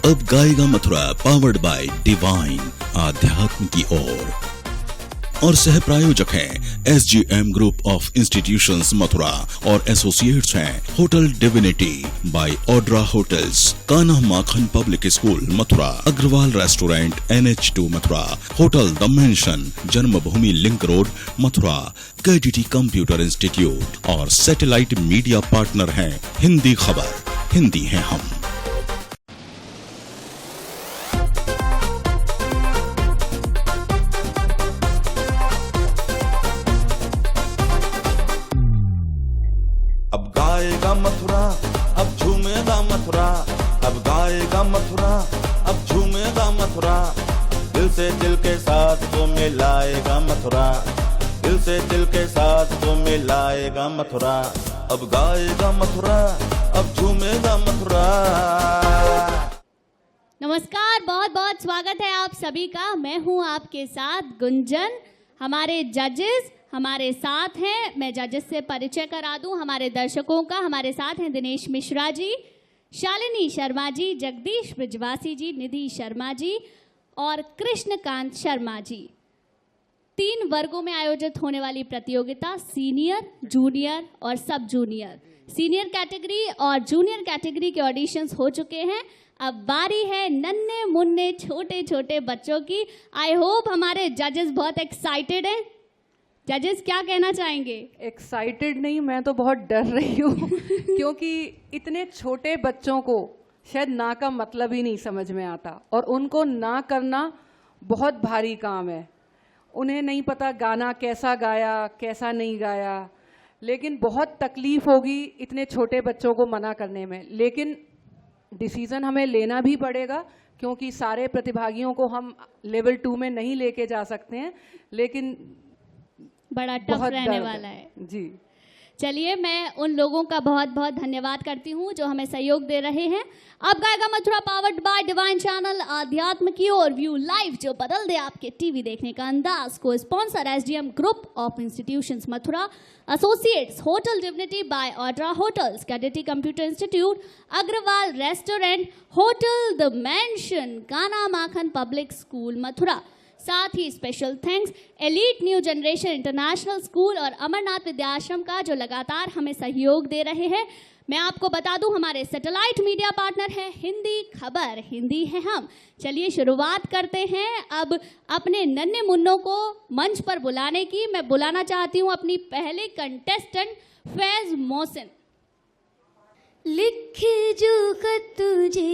अब गाएगा Mathura powered by divine आध्यात्म की ओर और सह प्रायोजक हैं SGM group of institutions Mathura और एसोसिएट्स हैं hotel divinity by Audra hotels, Kanha Makhan public school Mathura, Agrawal restaurant NH2 Mathura, hotel the mansion, Janmabhoomi link road Mathura, KDT computer institute और सैटेलाइट मीडिया पार्टनर हैं हिंदी खबर, हिंदी हैं हम। अब गाएगा मथुरा, अब झूमेगा मथुरा, अब गाएगा मथुरा, अब झूमेगा मथुरा, दिल से दिल के साथ तो मिलाएगा मथुरा, दिल से दिल के साथ तो मिलाएगा मथुरा, अब गाएगा मथुरा, अब झूमेगा मथुरा। नमस्कार, बहुत बहुत स्वागत है आप सभी का। मैं हूं आपके साथ गुंजन। हमारे जजेस हमारे साथ हैं। मैं जजेस से परिचय करा दूं हमारे दर्शकों का। हमारे साथ हैं दिनेश मिश्रा जी, शालिनी शर्मा जी, जगदीश ब्रजवासी जी, निधि शर्मा जी और कृष्णकांत शर्मा जी। 3 वर्गों में आयोजित होने वाली प्रतियोगिता सीनियर, जूनियर और सब जूनियर। सीनियर कैटेगरी और जूनियर कैटेगरी के ऑडिशंस हो चुके हैं। अब बारी है नन्हे मुन्ने छोटे छोटे बच्चों की। आई होप हमारे जजेस बहुत एक्साइटेड हैं। जजेस क्या कहना चाहेंगे? एक्साइटेड नहीं, मैं तो बहुत डर रही हूँ क्योंकि इतने छोटे बच्चों को शायद ना का मतलब ही नहीं समझ में आता और उनको ना करना बहुत भारी काम है। उन्हें नहीं पता गाना कैसा गाया कैसा नहीं गाया, लेकिन बहुत तकलीफ होगी इतने छोटे बच्चों को मना करने में। लेकिन डिसीज़न हमें लेना भी पड़ेगा क्योंकि सारे प्रतिभागियों को हम लेवल 2 में नहीं लेके जा सकते हैं, लेकिन बड़ा टफ रहने वाला है जी। चलिए, मैं उन लोगों का बहुत बहुत धन्यवाद करती हूँ जो हमें सहयोग दे रहे हैं। अब गाएगा Mathura powered by divine channel आध्यात्म की ओर, व्यू लाइव जो बदल दे आपके टीवी देखने का अंदाज, को sponsor SGM group of institutions Mathura, associates hotel divinity by Audra hotels, KDT computer institute, Agrawal restaurant, hotel the mansion, Kanha Makhan public school Mathura. साथ ही special thanks elite new generation international school और अमरनाथ विद्याश्रम का जो लगातार हमें सहयोग दे रहे हैं। मैं आपको बता दूं हमारे सैटेलाइट मीडिया पार्टनर है हिंदी खबर, हिंदी है हम। चलिए शुरुआत करते हैं अब अपने नन्हे मुन्नों को मंच पर बुलाने की। मैं बुलाना चाहती हूं अपनी पहले कंटेस्टेंट फैज मोहसिन। लिखे जो खत तुझे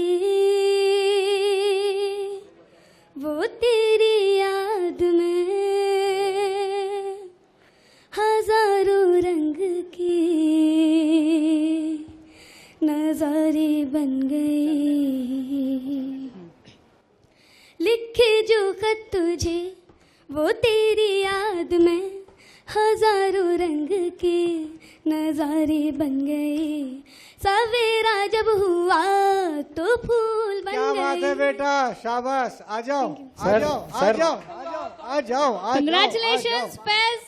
वो तेरी याद में हजारों रंग के नजारे बन गए। लिखे जो खत तुझे वो तेरी याद में हजारों रंग के नजारे बन गए। सवेरा जब हुआ तो फूल बन गए। क्या बात है बेटा, शाबाश। आ जाओ आ जाओ आ जाओ आ जाओ। कांग्रेचुलेशंस फैज।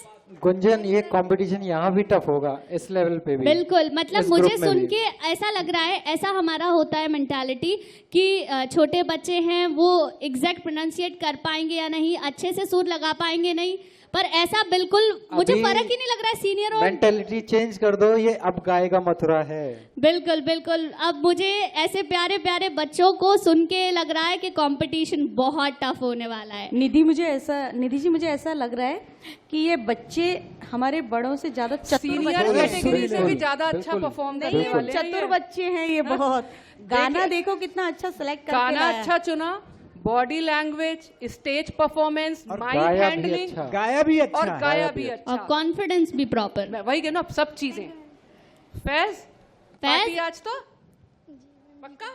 गुंजन, ये कंपटीशन यहाँ भी टफ होगा, इस लेवल पे भी। बिल्कुल, मतलब मुझे सुन के ऐसा लग रहा है, ऐसा हमारा होता है मेंटालिटी कि छोटे बच्चे हैं वो एग्जैक्ट प्रोनाउंसिएट कर पाएंगे या नहीं, अच्छे से सुर लगा पाएंगे नहीं, पर ऐसा बिल्कुल मुझे फर्क ही नहीं लग रहा है सीनियर और मेंटालिटी चेंज कर दो। ये अब गाएगा मथुरा है। बिल्कुल बिल्कुल। अब मुझे ऐसे प्यारे प्यारे बच्चों को सुन के लग रहा है कि कंपटीशन बहुत टफ होने वाला है। निधि जी मुझे ऐसा लग रहा है कि ये बच्चे हमारे बड़ों से ज्यादा सीनियर कैटेगरी से भी ज्यादा अच्छा परफॉर्म करने वाले हैं। चतुर बच्चे हैं ये बहुत। गाना देखो कितना अच्छा सेलेक्ट करके गाना अच्छा चुना, body language, stage performance, mic handling, गाया भी अच्छा और गाया भी अच्छा और कॉन्फिडेंस भी प्रॉपर। वही कहना, सब चीजें। फैज पार्टी आज तो पक्का।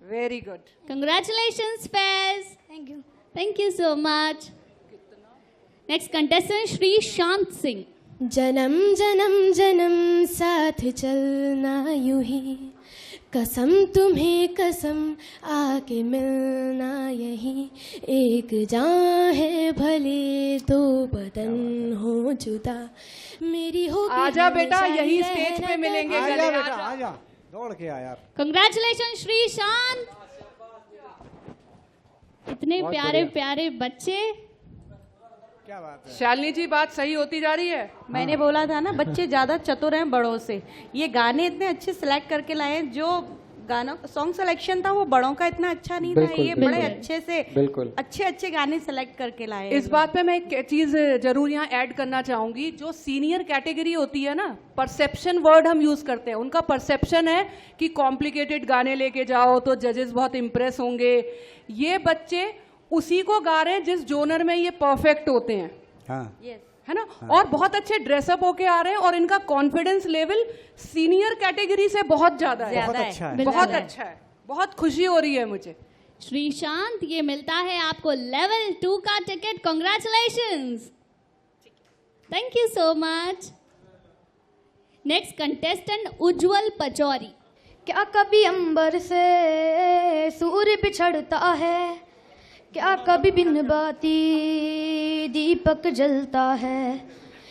Very good, congratulations Faiz. Thank you so much. Next contestant Shri शांत सिंह। जन्म जन्म जन्म साथ चलना यूं ही, कसम तुम्हें कसम आके मिलना यही, एक जान है भले दो बदन हो जुदा, मेरी हो आजा बेटा, यही स्टेज पे मिलेंगे। आजा बेटा, आजा, दौड़ के आ यार। कंग्रेचुलेशन श्री शांत। कितने प्यारे प्यारे बच्चे। क्या बात है। शालिनी जी, बात सही होती जा रही है। मैंने बोला था ना, बच्चे ज्यादा चतुर हैं बड़ों से। ये गाने इतने अच्छे सिलेक्ट करके लाए हैं, जो गाना सॉन्ग सिलेक्शन था वो बड़ों का इतना अच्छा नहीं था, ये बड़े अच्छे से अच्छे गाने सेलेक्ट करके लाए। इस बात पे मैं एक चीज जरूर यहाँ ऐड करना चाहूंगी, जो सीनियर कैटेगरी होती है ना, परसेप्शन वर्ड हम यूज करते हैं, उनका परसेप्शन है कि कॉम्प्लिकेटेड गाने लेके जाओ तो जजेस बहुत इंप्रेस होंगे। ये बच्चे उसी को गा रहे हैं जिस जोनर में ये परफेक्ट होते हैं। हाँ। है ना। और बहुत अच्छे ड्रेसअप होके आ रहे हैं और इनका कॉन्फिडेंस लेवल सीनियर कैटेगरी से बहुत ज्यादा है। बहुत अच्छा है। बहुत अच्छा है। बहुत खुशी हो रही है मुझे। श्रीशांत, ये मिलता है आपको लेवल 2 का ticket. Congratulations, thank you so much. Next contestant Ujjwal Pachauri. क्या कभी अंबर से सूर्य बिछड़ता है, क्या कभी बिन बाती दीपक जलता है,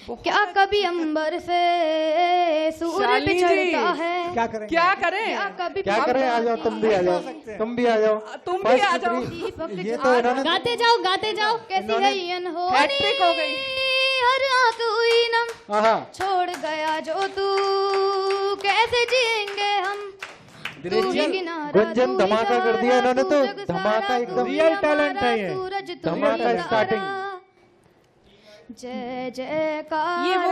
क्या कभी अंबर से सूर्य बिछड़ता है। क्या करें? क्या करें? क्या कभी क्या करें? आ जाओ, तुम भी आ जाओ, तुम भी आ जाओ, तुम भी आ जाओ। ये तो इन्होंने गाते जाओ गाते जाओ। कैसी गई अनहोनी, हैट्रिक हो गई। हर आंख हुई नम, आहा, छोड़ गया जो तू, कैसे जिएंगे हम। तू ही किनारा, गुंजन तू ही धमाका कर दिया सहारा, इन्होंने तू तो, जग धमाका सारा, एकदम। तू ही रियल टैलेंट हमारा है ये। सूरज, तू ही धमाका सितारा। स्टार्टिंग। जय जयकार। ये वो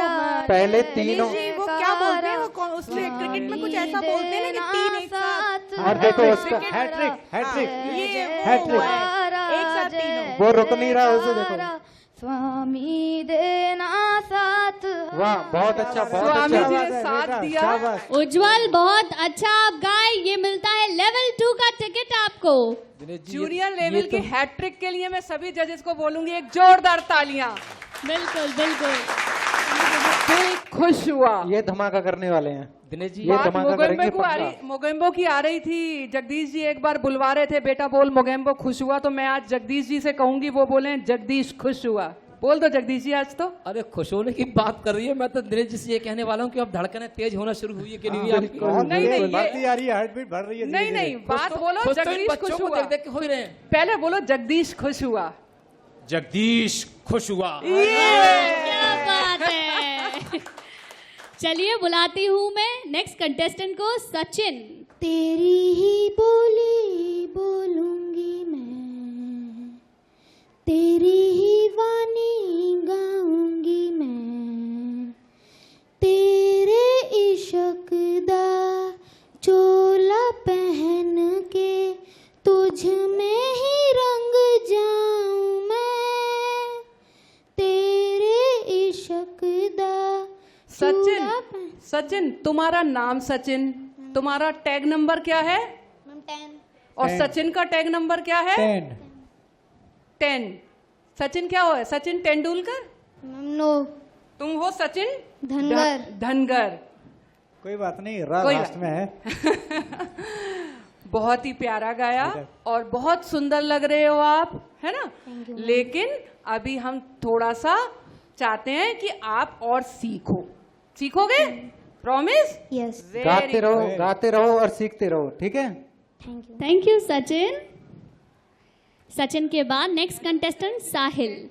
पहले जय तीनों- वो क्या बोलते हैं, वो जयकार। उसमें क्रिकेट में कुछ ऐसा बोलते हैं ना कि 3 एक साथ। और देखो उसका हैट्रिक, हैट्रिक। ये वो हैट्रिक। हुआ है, एक साथ तीनों। वो रुक नहीं रहा, उसे देखो। स्वामी देना साथ। वाह, बहुत अच्छा, बहुत स्वामी अच्छा। जी ने साथ दिया। शाबाश। उज्जवल, बहुत अच्छा आप गाए। ये मिलता है लेवल 2 का टिकट आपको। जूनियर लेवल की हैट्रिक के लिए मैं सभी जजेस को बोलूंगी एक जोरदार तालियां। बिल्कुल बिल्कुल। दिल खुश हुआ। ये धमाका करने वाले हैं दिनेश जी, ये बात धमाका करेंगे पक्का। मोगेम्बो की आ रही थी। जगदीश जी एक बार बुलवा रहे थे, बेटा बोल मोगेम्बो खुश हुआ। तो मैं आज जगदीश जी से कहूंगी वो बोले जगदीश खुश हुआ। बोल दो जगदीश जी आज तो। अरे खुश होने की बात कर रही है, मैं तो दिनेश जी से ये कहने वाला हूँ कि अब धड़कनें तेज होना शुरू हुई है कि नहीं हुई आपकी? नहीं, बढ़ती आ रही है, हार्ट बीट बढ़ रही है। नहीं नहीं, बात बोलो खुश तो इन जगदीश बच्चों खुश को हुआ। देख देख के हो ही रहे हैं। पहले बोलो जगदीश खुश हुआ। जगदीश खुश हुआ। क्या बात है। चलिए बुलाती हूँ मैं नेक्स्ट कंटेस्टेंट को, सचिन। तेरी ही बोली बोलूंगी मैं, तेरी ही वाणी गाऊंगी मैं, तेरे इश्क दा चोला पहन के तुझ में ही रंग जाऊं मैं, तेरे इश्क दा। सचिन, सचिन तुम्हारा नाम सचिन, तुम्हारा टैग नंबर क्या है? 10। और सचिन का टैग नंबर क्या है? 10। सचिन क्या हो? सचिन तेंदुलकर? नो, तुम हो सचिन धनगर। धनगर। कोई बात नहीं, कोई लास्ट में है। बहुत ही प्यारा गाया और बहुत सुंदर लग रहे हो आप, है ना। लेकिन अभी हम थोड़ा सा चाहते हैं कि आप और सीखो। सीखोगे? प्रॉमिस? यस। गाते रहो और सीखते रहो, ठीक है। Thank you Sachin. सचिन के बाद नेक्स्ट कंटेस्टेंट साहिल।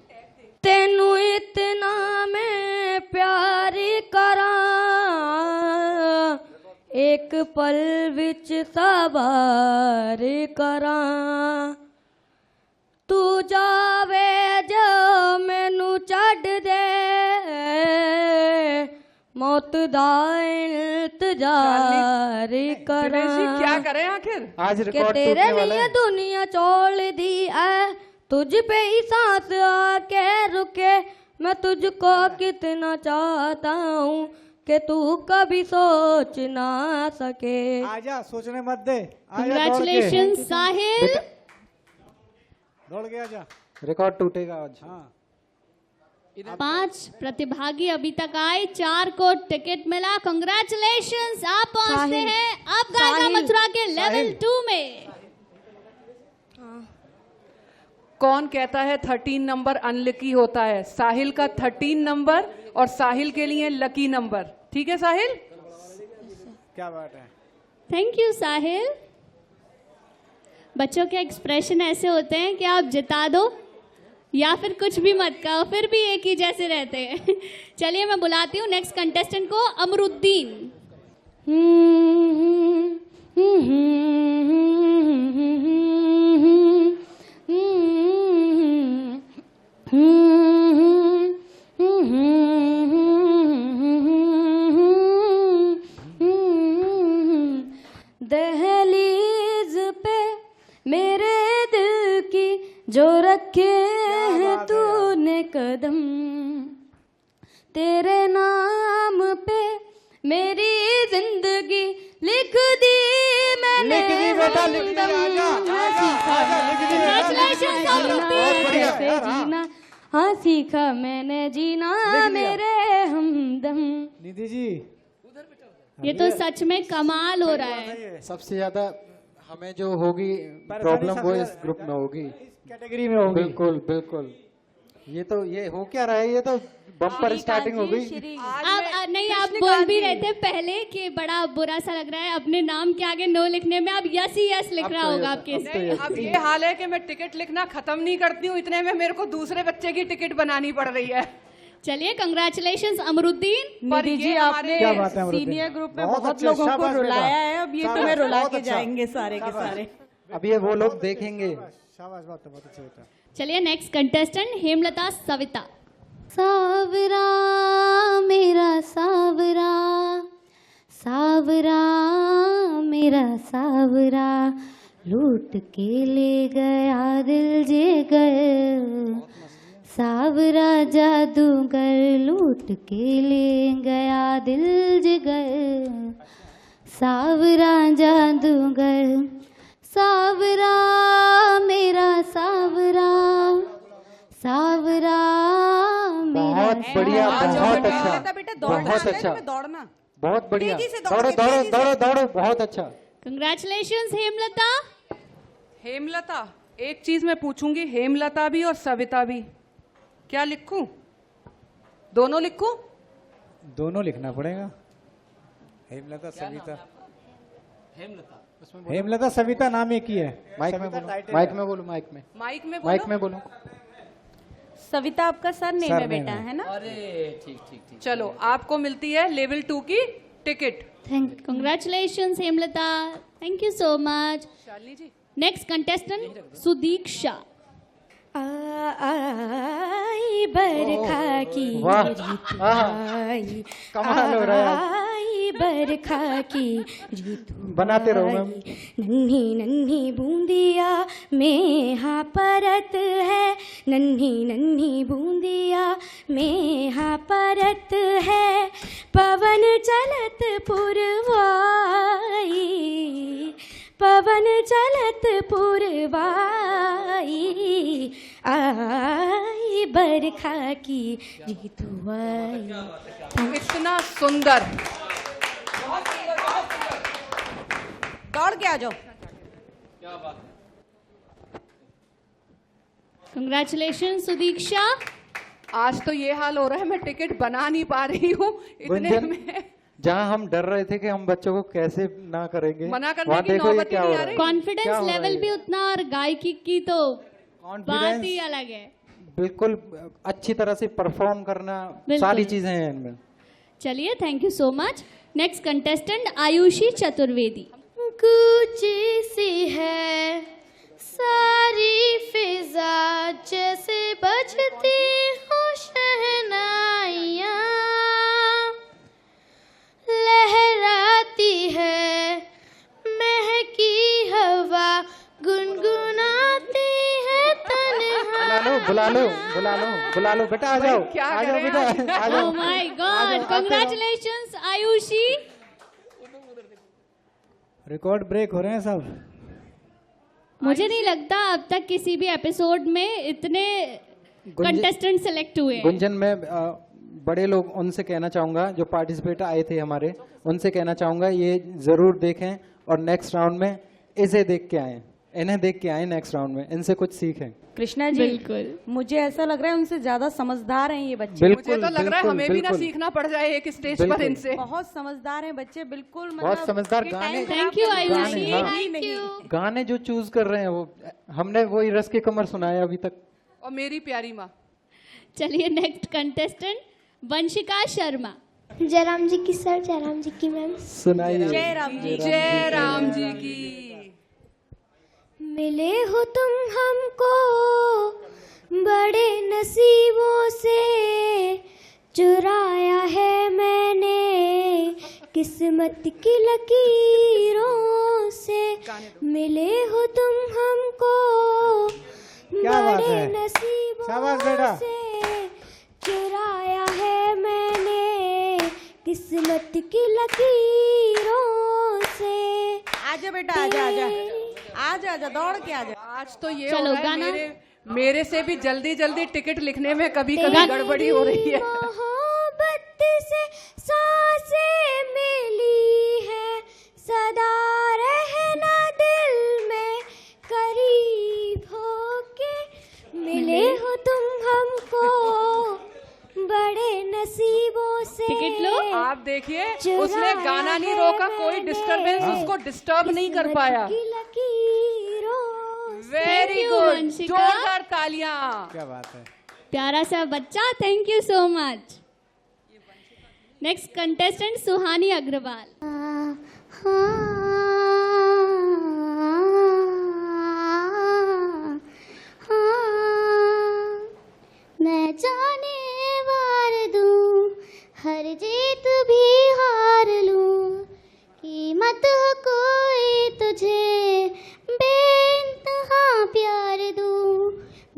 तेनू इतना मैं प्यार करा, एक पल विच सवार करा, तू जावे जो मैनू छड्ड दे, मौत दा इंतजार करा। दिनेश जी क्या करें आखिर? आज के रिकॉर्ड तेरे टूटने वाला लिए है। दुनिया छोड़ दी है, तुझ पे ही सांस आके रुके, मैं तुझको कितना चाहता हूँ कि तू कभी सोच ना सके। आजा, सोचने मत दे। आजा, कंग्रेचुलेशन साहिल। दौड़ के आजा। रिकॉर्ड टूटेगा आज। हाँ। 5 प्रतिभागी अभी तक आए, 4 को टिकट मिला। कंग्रेचुलेशंस, आप पहुंचते हैं अब गायका मथुरा के लेवल 2 में। कौन कहता है 13 नंबर अनलकी होता है? साहिल का 13 नंबर और साहिल के लिए लकी नंबर। ठीक है साहिल? क्या बात है। थैंक यू साहिल। बच्चों के एक्सप्रेशन ऐसे होते हैं कि आप जिता दो या फिर कुछ भी मत कहो, फिर भी एक ही जैसे रहते हैं। चलिए मैं बुलाती हूँ नेक्स्ट कंटेस्टेंट को, अमरुद्दीन। दहलीज पे मेरे दिल की जो रखे हैं तूने कदम, तेरे नाम पे मेरी जिंदगी लिख दी मैंने। लिख दी बेटा, लिख दी, कैसे जीना, हाँ सीखा मैंने जीना मेरे हमदम। निधि जी ये तो सच में कमाल हो रहा है। सबसे ज्यादा हमें जो होगी प्रॉब्लम वो इस ग्रुप में होगी, कैटेगरी में होगी। बिल्कुल बिल्कुल। ये हो क्या रहा है, ये तो बम्पर स्टार्टिंग हो गई। अब नहीं, आप बोल भी रहे थे पहले कि बड़ा बुरा सा लग रहा है अपने नाम के आगे नो लिखने में, अब यस ही यस लिख रहा होगा आपके। अब ये हाल है कि मैं टिकट लिखना खत्म नहीं करती हूँ, इतने में मेरे को दूसरे बच्चे की टिकट बनानी पड़ रही है। चलिए कंग्रेचुलेशंस अमरुद्दीन। निधि जी आपने क्या बात है अमरुद्दीन? सीनियर ग्रुप में बहुत बहुत अच्छे, लोगों को शाबाश रुलाया बेटा। है, अब ये शाबाश, तुम्हें रुला बहुत के अच्छा। जाएंगे सारे के सारे। अब ये वो लोग देखेंगे। शाबाश, बात बहुत अच्छा बेटा। चलिए नेक्स्ट कंटेस्टेंट हेमलता सविता। सावरा मेरा सावरा, सावरा मेरा सावरा, लूट के ले गया दिल जिगर। सावरा जादूगर लूट के ले गया दिल जिगर। सावरा जादूगर, सावरा मेरा सावरा, सावरा मेरा। बहुत बढ़िया, बहुत अच्छा, बेटा दौड़ना बहुत आता है अच्छा, तुम्हें, दौड़ना। बहुत बढ़िया। तेजी से दौड़ो दौड़ो, दौड़ो तेजी से। दौड़ो दौड़ो, बहुत अच्छा। कंग्रेचुलेशंस हेमलता। हेमलता, एक चीज मैं पूछूंगी, हेमलता भी और सविता भी, क्या लिखूं? दोनों लिखूं? दोनों लिखना पड़ेगा। हेमलता सविता, हेमलता सविता नाम एक ही है। माइक में बोलो, माइक में बोलो, माइक में, माइक में माइक बोलो। में बोलो। सविता आपका सर नेम है सरनेम बेटा, है। है ना? अरे ठीक ठीक ठीक। चलो आपको मिलती है लेवल 2 की ticket. Congratulations Hemlata, thank you so much. Shalini ji, next contestant Sudiksha. आई बरखा की वाह, ऋतु आहा, आई, कमाल हो रहा है। आई बरखा की ऋतु बनाते रहो आई, मैम। नन्ही नन्ही बूंदिया में हाँ परत है, नन्ही नन्ही बूंदिया में हाँ परत है। पवन चलत पुरवाई, पवन चलत पुरवाई, आई बरखा की ऋतु आई। इतना सुंदर। दौड़ के आ जाओ। कंग्रेचुलेशंस सुदीक्षा। आज तो ये हाल हो रहा है, मैं टिकट बना नहीं पा रही हूँ इतने गुंजन, में। जहाँ हम डर रहे थे कि हम बच्चों को कैसे ना करेंगे, मना करने वहाँ की देखो ये नौबत ही क्या नहीं हो आ रहा रही। है। कॉन्फिडेंस क्या हो रहा लेवल है? भी उतना और गायकी की तो बात ही अलग है। बिल्कुल अच्छी तरह से परफॉर्म करना, बिल्कुल। सारी चीजें हैं इनमें। चलिए thank you so much. Next contestant Ayushi Chaturvedi. गूंजी सी है सारी फिजा, जैसे बजती हो शहनाइयाँ, लहराती है महकी हवा, गुनगुनाती है तन्हाई। बुला लो बुला लो बुला लो बेटा, आ जाओ, क्या आ जाओ करें बेटा, आ जाओ। Oh my god, congratulations Ayushi. Record break हो रहे हैं सब। मुझे नहीं लगता अब तक किसी भी एपिसोड में इतने कंटेस्टेंट सेलेक्ट हुए हैं। गुंजन, मैं बड़े लोग उनसे कहना चाहूंगा, जो पार्टिसिपेट आए थे हमारे, उनसे कहना चाहूंगा ये जरूर देखें और नेक्स्ट राउंड में इसे देख के आए। इन्हें देख के आए नेक्स्ट राउंड में, इनसे कुछ सीखें। कृष्णा जी, बिल्कुल। मुझे ऐसा लग रहा है उनसे ज्यादा समझदार हैं ये बच्चे। बिल्कुल, मुझे तो लग रहा है हमें भी ना बिल्कुल। सीखना पड़ जाए एक स्टेज पर बिल्कुल। इनसे। बहुत समझदार हैं बच्चे, बिल्कुल मतलब बहुत समझदार। ये गाने- time थैंक खराब यू करने वाले आयुषी, हाँ। ही थैंक नहीं। यू। गाने जो चूज कर रहे हैं वो हमने वही रस की कमर सुनाया अभी तक। और मेरी प्यारी माँ। चलिए नेक्स्ट कंटेस्टेंट वंशिका शर्मा। जयराम जी की सर, जयराम जी की मैम। सुनाइए। जय राम जी। जय राम जी की। मिले हो तुम हमको बड़े नसीबों से, चुराया है मैंने किस्मत की लकीरों से। मिले हो तुम हमको क्या बात बड़े है। शाबाश बेटा। नसीबों से, चुराया है मैंने किस्मत की लकीरों से। आजा बेटा, आजा आजा आजा आजा, दौड़ के आजा। आज तो ये चलो, हो रहा है गाना। मेरे से भी जल्दी जल्दी टिकट लिखने में कभी कभी गड़बड़ी हो रही है। मोहब्बत से सांसें मिली है, सदा रहना दिल में करीब होके। मिले हो तुम हमको बड़े नसीबों से। टिकट लो। आप देखिए उसने गाना नहीं रोका, कोई डिस्टरबेंस उसको डिस्टर्ब नहीं कर पाया। Very Thank you, good, Vanshika. जोरदार तालियां। क्या बात है। प्यारा सा बच्चा, thank you so much. Next contestant Suhani Agrawal. मैं जाने वार दूं, हर जीत भी हार लूं, कीमत हो कोई तुझे बेइंतहा प्यार दूं।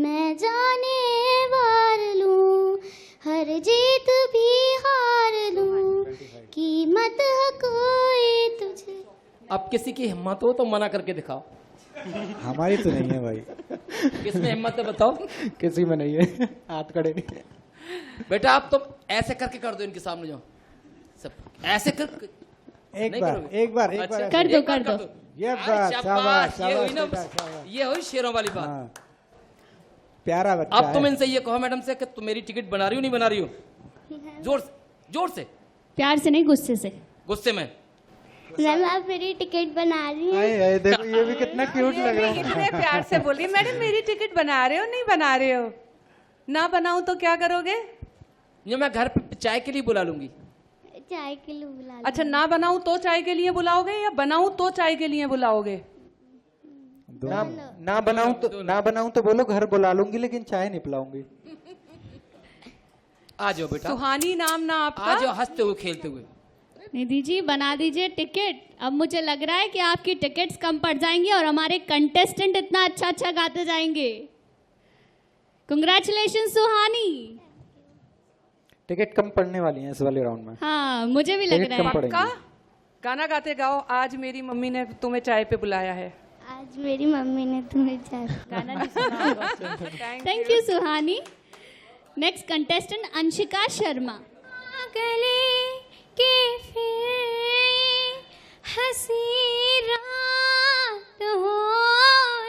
मैं जाने वार लूं, हर जीत भी हार लूं, कीमत हो कोई तुझे। अब किसी की हिम्मत हो तो मना करके दिखाओ। हमारी तो नहीं है भाई। किसमें हिम्मत है बताओ। किसी में नहीं है, हाथ खड़े नहीं। बेटा आप तो ऐसे करके कर दो इनके सामने, जो सब ऐसे कर। एक नहीं बार करोगे? एक बार एक अच्छा, बार कर दो, एक बार कर दो। ये अरे बात, शाबाश, ये हुई शाबाश ना, बेटा, शाबाश। ये हुई शेरों वाली बात। हाँ। प्यारा बच्चा अब तुम है। इनसे ये कहो मैडम से कि तुम मेरी टिकट बना रही हो नहीं बना रही हो। जोर से प्यार से नहीं, गुस्से से। गुस्से में। मैम आप मेरी टिकट बना रही हैं? आए आए देखो ये भी कितना क्यूट लग रहा है। इतने प्यार से बोली, मैडम मेरी टिकट बना रहे हो नहीं बना रहे हो? ना बनाऊं तो क्या करोगे? ये मैं घर पे चाय के लिए बुला लूंगी। चाय के लिए बुला लो। अच्छा, ना बनाऊं तो चाय के लिए बुलाओगे या बनाऊं तो चाय के लिए बुलाओगे? ना बनाऊं तो बोलो घर बुला लूंगी, लेकिन चाय नहीं पिलाऊंगी। आ जाओ बेटा, सुहानी नाम ना आपका? आ जाओ हंसते हुए खेलते हुए। निधि जी बना दीजिए टिकट। अब मुझे लग रहा है कि आपकी टिकट्स कम पड़ जाएंगी और हमारे कंटेस्टेंट इतना अच्छा अच्छा गाते जाएंगे। कंग्रेचुलेशन सुहानी। टिकट कम पड़ने वाली है इस वाले राउंड में। हाँ मुझे भी लग टिकट रहा कम है। पड़ेंगी। पक्का? गाना गाते गाओ, आज मेरी मम्मी ने तुम्हें चाय पे बुलाया है। आज मेरी मम्मी ने तुम्हें चाय। गाना नहीं सुना होगा। Thank you Suhani. Next contestant Anshika Sharma. गले के फिर हंसी रात हो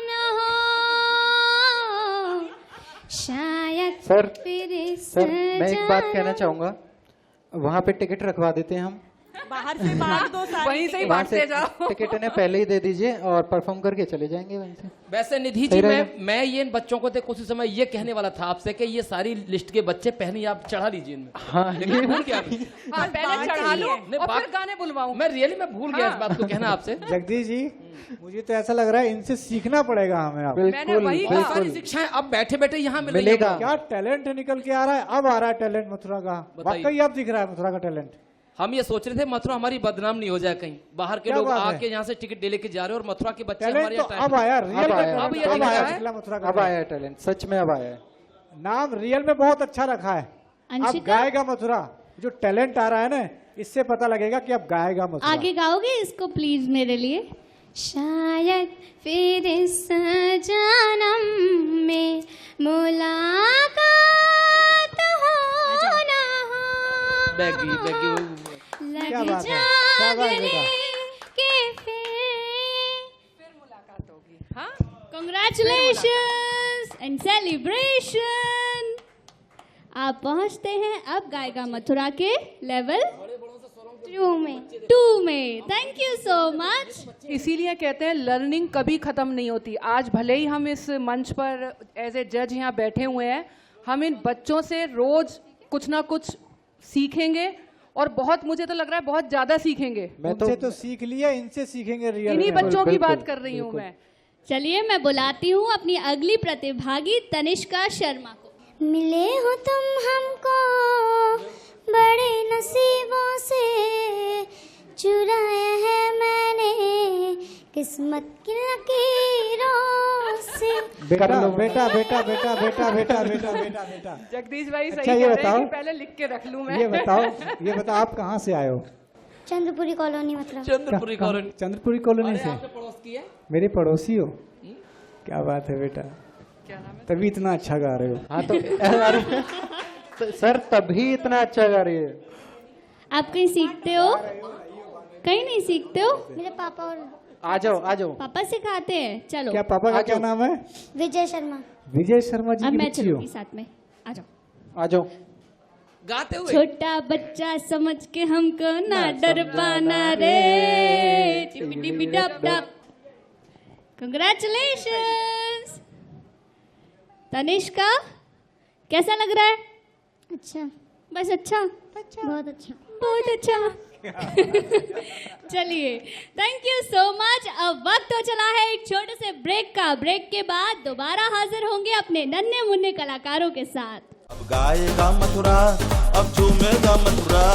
न हो, शायद सर फिर सर मैं एक बात कहना चाहूंगा, वहाँ पे टिकट रखवा देते हैं हम। बाहर से बाहर दो साल वहीं से ही वहाँ से बांटते जाओ। टिकट इन्हें पहले ही दे दीजिए और परफॉर्म करके चले जाएंगे वहीं से। वैसे निधि जी सही रहेगा। मैं ये इन बच्चों को देख उसी समय ये कहने वाला था आपसे कि ये सारी लिस्ट के बच्चे पहले आप चढ़ा लीजिए इनमें। हाँ लेकिन भूल गया अभी। हाँ, पहले चढ़ा लो नहीं, और फिर बात- गाने बुलवाऊं। मैं रियली मैं भूल गया इस बात को कहना आपसे। जगदीश जी, मुझे तो ऐसा लग रहा है इनसे सीखना पड़ेगा हमें। अब मैंने बिल्कुल वही बहुत सारी बिल्कुल शिक्षाएं अब बैठे बैठे यहाँ मिल रही मिलेगा। हैं। क्या टैलेंट निकल के आ रहा है, अब आ रहा है टैलेंट मथुरा का। बताइए। वाकई अब दिख रहा है मथुरा का टैलेंट। हम ये सोच रहे थे मथुरा हमारी बदनाम नहीं हो जाए कहीं, बाहर के क्या लोग बात है? आके यहाँ से टिकट ले लेके जा रहे हैं और मथुरा के बच्चे टैलेंट हमारे तो यहाँ अब आया, रियल अब का आया, टैलेंट अब ये अब दिख आया रहा है। निकला मथुरा का अब आया है टैलेंट, सच में अब आया है। नाम रियल में बहुत अच्छा रखा है। अब अंशिका गाएगा मथुरा। जो टैलेंट आ रहा है ना, इससे पता लगेगा कि अब गाएगा मथुरा। आगे गाओगे इसको प्लीज मेरे लिए। शायद फिर इस जन्म में मुलाकात हो न हो, बैगी क्या लग बात है, शाबाश जागने बेटा। के फिर होगी। हाँ, Congratulations and celebration! आप पहुंचते हैं अब गायिका मथुरा के लेवल 2 में। Thank you so much. इसीलिए कहते हैं लर्निंग कभी खत्म नहीं होती। आज भले ही हम इस मंच पर एज ए जज यहाँ बैठे हुए हैं, हम इन बच्चों से रोज कुछ ना कुछ सीखेंगे और बहुत, मुझे तो लग रहा है बहुत ज्यादा सीखेंगे। उनसे तो सीख लिया, इनसे सीखेंगे रियल। इन्हीं बच्चों की बात कर रही हूँ मैं। चलिए मैं बुलाती हूँ अपनी अगली प्रतिभागी तनिष्का शर्मा को। मिले हो तुम हमको बड़े नसीबों से, चुराया है मैंने किस्मत की लकीरों से। बेटा बेटा बेटा बेटा बेटा बेटा बेटा बेटा बेटा जगदीश भाई सही अच्छा, ये कह रहे बताओ, हैं कि पहले लिख के रख लूं मैं। ये बताओ आप कहाँ से आए हो? चंद्रपुरी कॉलोनी मतलब। चंद्रपुरी कॉलोनी। चंद्रपुरी कॉलोनी से। आपके पड़ोस की है? मेरे पड़ोसी हो? क्या बात है बेटा, तभी इतना अच्छा गा रहे हो। हाँ तो सर तभी इतना अच्छा गा रही है। आप कहीं सीखते हो? कहीं नहीं सीखते हो? मेरे पापा और आ जाओ। पापा सिखाते हैं। चलो क्या पापा का क्या नाम है? विजय शर्मा। विजय शर्मा जी अब की मैं बच्ची हो? चलूंगी साथ में। आ जाओ। गाते हुए। छोटा बच्चा समझ के हमको ना डर पाना रे। टिपी टिपी डप डप। कंग्रेचुलेशंस तनिष्का, कैसा लग रहा है? अच्छा, बस अच्छा, बहुत अच्छा। बहुत अच्छा। चलिए थैंक यू सो मच। अब वक्त हो चला है एक छोटे से ब्रेक का। ब्रेक के बाद दोबारा हाजिर होंगे अपने नन्हे मुन्ने कलाकारों के साथ। अब गाएगा मथुरा, अब झूमेगा मथुरा।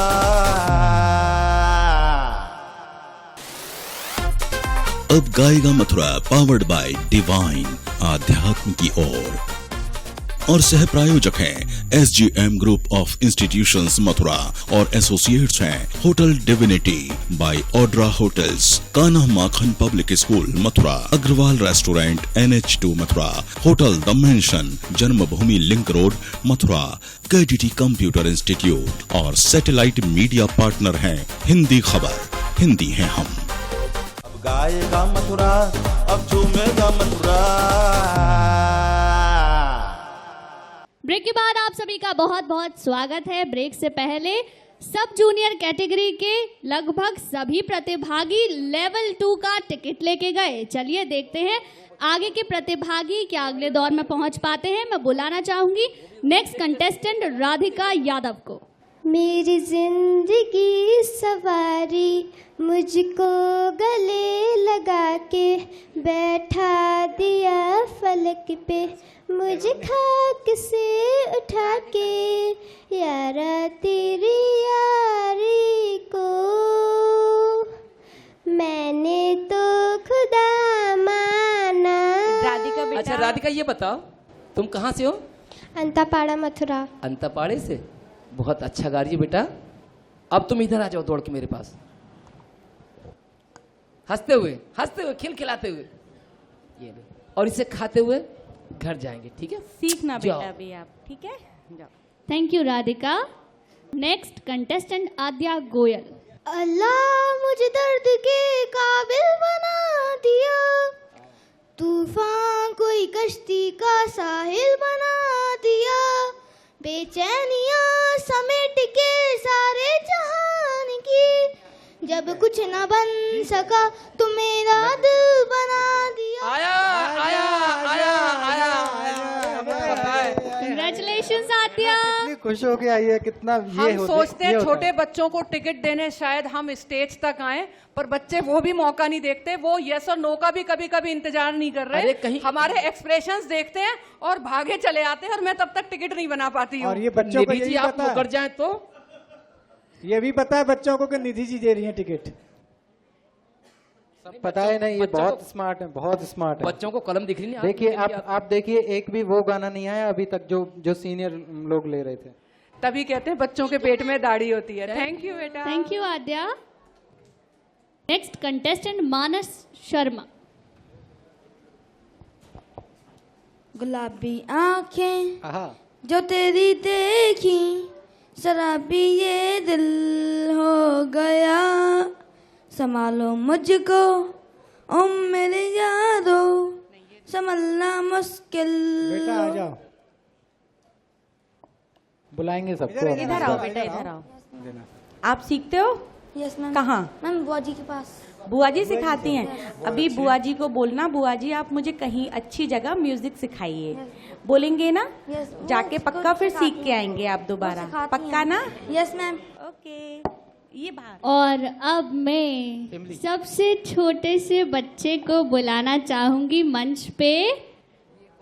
अब गाएगा मथुरा पावर्ड बाय डिवाइन आध्यात्म की ओर और सह प्रायोजक हैं SGM group of institutions Mathura और एसोसिएट्स हैं hotel divinity by Audra hotels, Kanha Makhan public school Mathura, Agrawal restaurant NH2 Mathura, hotel the mansion, Janmabhoomi link road Mathura, KDT computer institute और सैटेलाइट मीडिया पार्टनर हैं हिंदी खबर, हिंदी हैं हम। अब गाएगा मथुरा, अब झूमेगा मथुरा। ब्रेक के बाद आप सभी का बहुत बहुत स्वागत है। ब्रेक से पहले सब जूनियर कैटेगरी के लगभग सभी प्रतिभागी लेवल 2 का टिकट लेके गए। चलिए देखते हैं आगे के प्रतिभागी क्या अगले दौर में पहुंच पाते हैं। मैं बुलाना चाहूंगी नेक्स्ट कंटेस्टेंट राधिका यादव को। मेरी जिंदगी सवारी मुझको गले लगा के बैठा दिया फलक पे, मुझे खाक से उठा के यारा तेरी यारी को मैंने तो खुदा माना। राधिका बेटा। अच्छा राधिका ये बताओ तुम कहाँ से हो? अंतापाड़ा मथुरा। अंतापाड़े से। बहुत अच्छा गा रही है बेटा। अब तुम इधर आ जाओ दौड़ के मेरे पास, हंसते हुए खिलखिलाते हुए। ये लो, और इसे खाते हुए घर जाएंगे, ठीक है? सीखना जाओ। बेटा अभी आप, ठीक है? जाओ। Thank you Radhika. Next contestant Aadya Goyal. Allah मुझे दर्द के काबिल बना दिया, तूफान कोई कश्ती का साहिल बना दिया, बेचैनियां समेट के सारे जहान की, जब कुछ न बन सका तो मेरा दिल बना दिया। कंग्रेचुलेशंस आद्या। कितनी खुश हो के आई है, कितना ये हम सोचते हैं छोटे बच्चों को टिकट देने शायद हम स्टेज तक आए, पर बच्चे वो भी मौका नहीं देखते। वो यस और नो का भी कभी कभी इंतजार नहीं कर रहे। कहीं हमारे एक्सप्रेशंस देखते हैं और भागे चले आते हैं और मैं तब तक टिकट नहीं बना पाती हूँ। और ये बच्चों को निधि जी यही आप पता है, मुकर जाए तो ये भी पता है बच्चों को कि निधि जी दे रही है टिकट। पता है नहीं, ये बहुत स्मार्ट है, बहुत स्मार्ट है। बच्चों को कलम दिख रही नहीं। देखिए आप देखिए, एक भी वो गाना नहीं आया अभी तक जो सीनियर लोग ले रहे थे। तभी कहते हैं बच्चों के पेट में दाढ़ी होती है। थैंक यू बेटा। Thank you Aadya. Next contestant Manas Sharma. गुलाबी आंखें जो तेरी देखी, शराबी ये दिल हो गया, संभालो मुझको ओ मेरे यारो संभलना मुश्किल। बेटा आ जाओ, बुलाएंगे सबको। इधर आओ बेटा, इधर आओ। आप सीखते हो? Yes ma'am. कहाँ? मैम बुआ जी के पास। बुआ जी सिखाती हैं। अभी बुआ जी को बोलना, बुआ जी आप मुझे कहीं अच्छी जगह म्यूजिक सिखाइए। बोलेंगे ना? यस। जाके पक्का फिर सीख के आएंगे आप दोबारा, पक्का ना? Yes ma'am. ओके, ये बात। और अब मैं सबसे छोटे से बच्चे को बुलाना चाहूंगी मंच पे।